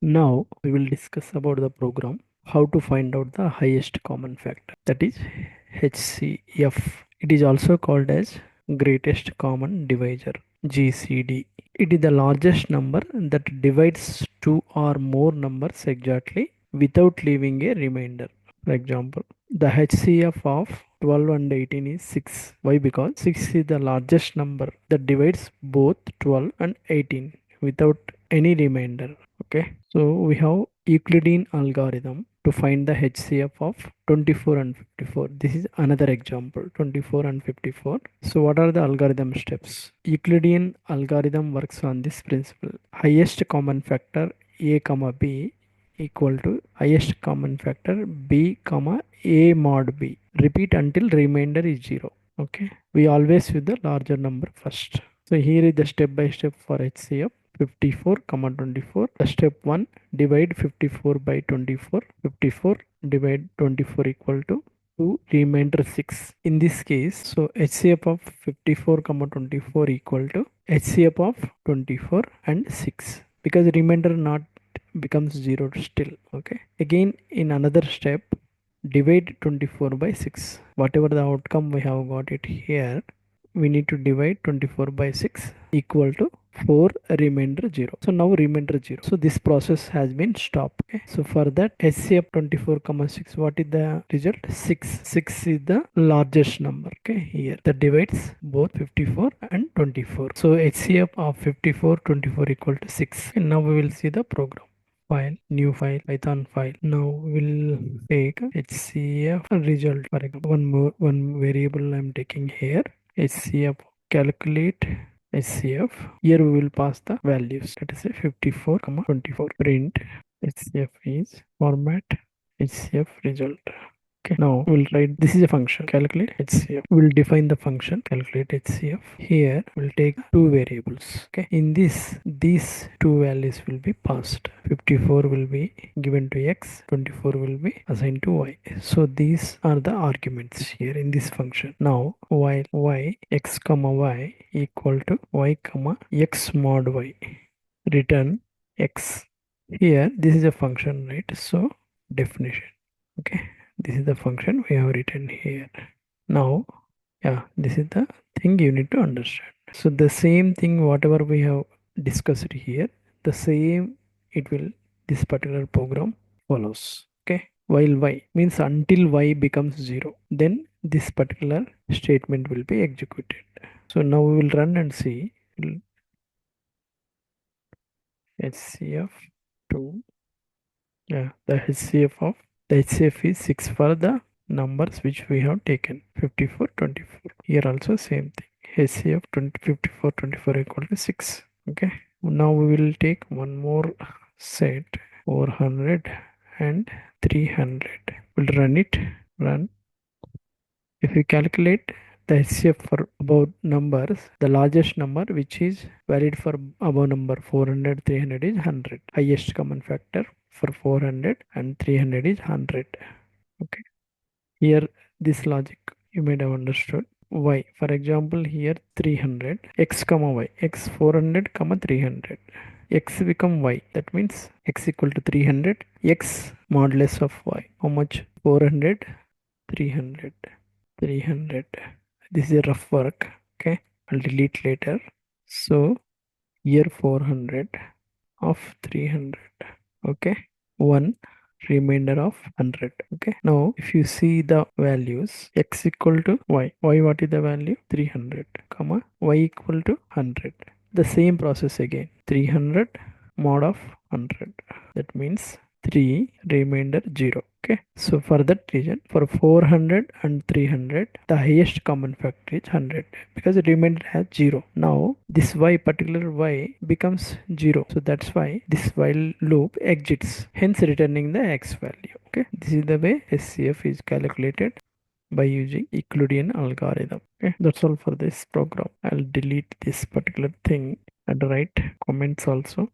Now we will discuss about the program how to find out the highest common factor, that is HCF. It is also called as greatest common divisor, GCD. It is the largest number that divides two or more numbers exactly without leaving a remainder. For example, the HCF of 12 and 18 is 6. Why? Because 6 is the largest number that divides both 12 and 18 without any remainder. Okay, so we have Euclidean algorithm to find the HCF of 24 and 54. This is another example, 24 and 54. So what are the algorithm steps? Euclidean algorithm works on this principle. Highest common factor a comma b equal to highest common factor b comma a mod b. Repeat until remainder is 0. Okay, we always use the larger number first. So here is the step by step for HCF. 54 comma 24. The step 1, divide 54 by 24. 54 divide 24 equal to 2, remainder 6. In this case, so HCF of 54 comma 24 equal to HCF of 24 and 6, because remainder not becomes 0 still. Okay, again in another step, divide 24 by 6. Whatever the outcome we have got it here, we need to divide 24 by 6 equal to 4, remainder 0. So now remainder 0. So this process has been stopped. Okay. So for that HCF 24 comma 6, what is the result? 6. 6 is the largest number. Okay, here that divides both 54 and 24. So HCF of 54 24 equal to 6. And now we will see the program. File, new file, Python file. Now we'll take HCF result. For example, one variable I'm taking here, HCF, calculate HCF. Here we will pass the values. Let us say 54 comma 24. Print HCF is format HCF result. Okay, now we'll write, this is a function, calculate HCF. We'll define the function calculate HCF. Here we'll take two variables. Okay, in this, these two values will be passed. 54 will be given to x, 24 will be assigned to y. So these are the arguments here in this function. Now while y x comma y equal to y comma x mod y, return x. Here this is a function, right? So definition. Okay, this is the function we have written here. Now, yeah, this is the thing you need to understand. So the same thing whatever we have discussed here, the same it will, this particular program follows. Okay, while y means until y becomes 0, then this particular statement will be executed. So now we will run and see. HCF 2, yeah, the HCF of the HCF is 6 for the numbers which we have taken, 54 24. Here also same thing, HCF 54 24 equal to 6. Okay, now we will take one more set, 400 and 300. We'll run it. Run. If we calculate the HCF for above numbers, the largest number which is valid for above number 400 300 is 100. Highest common factor for 400 and 300 is 100. Okay, here this logic you might have understood. Y, for example, here 300, x comma y, x 400 comma 300, x become y, that means x equal to 300, x modulus of y, how much? 400 300 300. This is a rough work. Okay, I'll delete later. So here 400 of 300. Okay, 1 remainder of 100. Okay, now if you see the values, x equal to y, what is the value? 300 comma y equal to 100. The same process again, 300 mod of 100, that means 3 remainder 0. Okay, so for that reason, for 400 and 300, the highest common factor is 100 because the remainder has 0. Now this y, particular y becomes 0, so that's why this while loop exits, hence returning the x value. Okay, this is the way HCF is calculated by using Euclidean algorithm. Okay, that's all for this program. I'll delete this particular thing and write comments also.